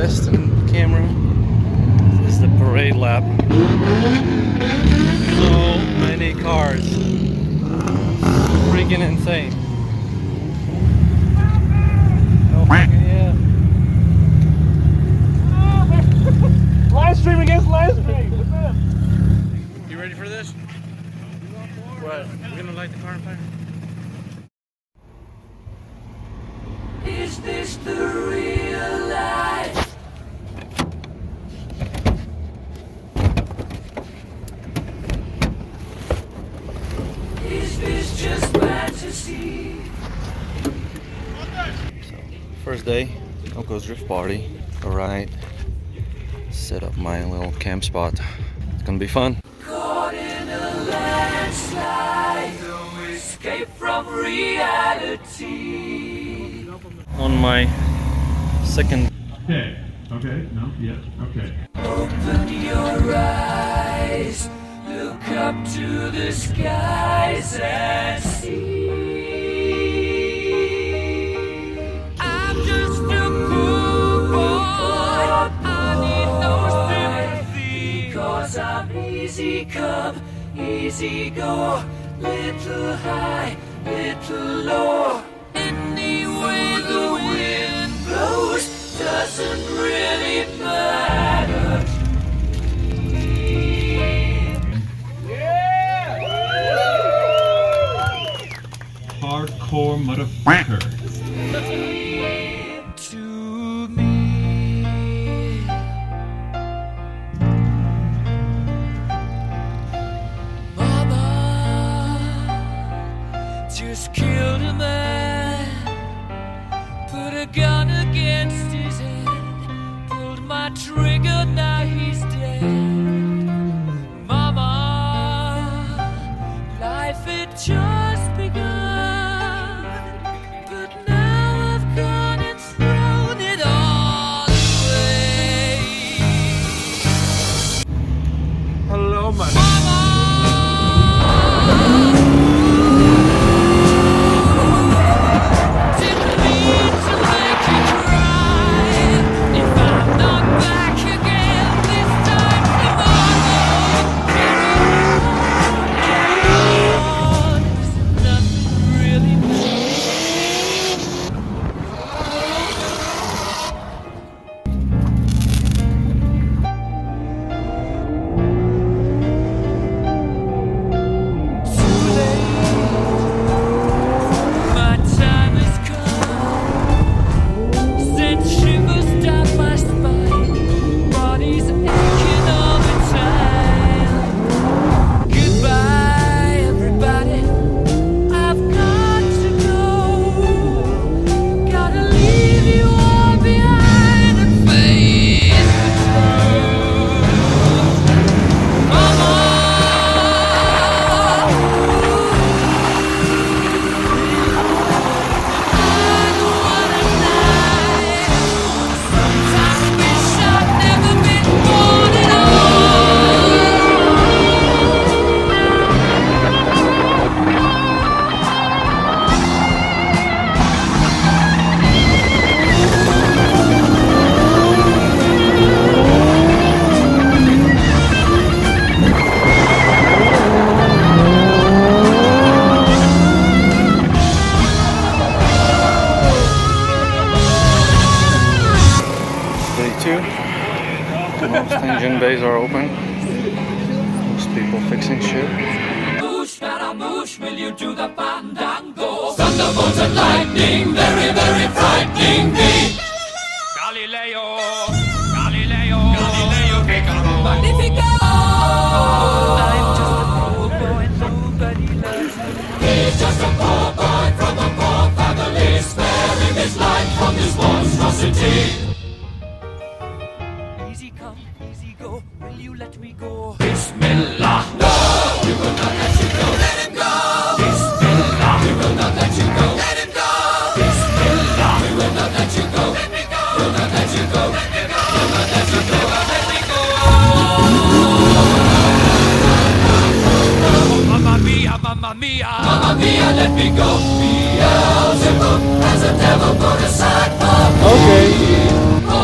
best in camera is the parade lap. So many cars. Freaking insane. Oh fucking yeah. Live stream against live stream. What's up? You ready for this? What? We're gonna light the car on fire? Is this the real life? Is this just fantasy? First day, Uncle's Drift Party. Alright. Set up my little camp spot. It's gonna be fun. Caught in a landslide, no escape from reality. On my second. Okay. Okay. No. Yeah. Okay. Open your eyes, look up to the skies and see. I'm just a poor boy, I need no sympathy. Cause I'm easy come, easy go, little high, little low. Any way the wind blows doesn't really matter to me. Hardcore motherfucker. To me. Mama just killed a man, put a gun against his head, pulled my trigger, now he's dead. Mama, life had just begun, but now I've gone and thrown it all away. Hello, my. Didn't mean to make you cry. If I'm not back again this time tomorrow, carry on. Nothing really too late. My time has come. Sent shivers down my spine. Body's aching all the time. Goodbye, everybody. I've got to go. Gotta leave you all behind and face the truth. Mama. Day 2. Most engine bays are open. Most people fixing shit. Boosh, Scaramouche, will you do the fandango? Thunderbolts and lightning, very, very frightening me. Galileo, Galileo, Galileo, Figaro. Magnifico! I'm just a poor boy, nobody loves me. He's just a poor boy from a poor family, sparing his life from this monstrosity. Easy come, easy go, will you let me go? Bismillah, no, we will not let you go. Let him go. Bismillah, we will not let you go. Let him go. Bismillah, we will not let you go. Let me go. We'll not let you go. Let me go. We'll not let you go. Let me go. Oh, Mamma mia, Mamma mia, Mamma mia, let me go. Beelzebub has a devil put aside for me. Okay. Oh,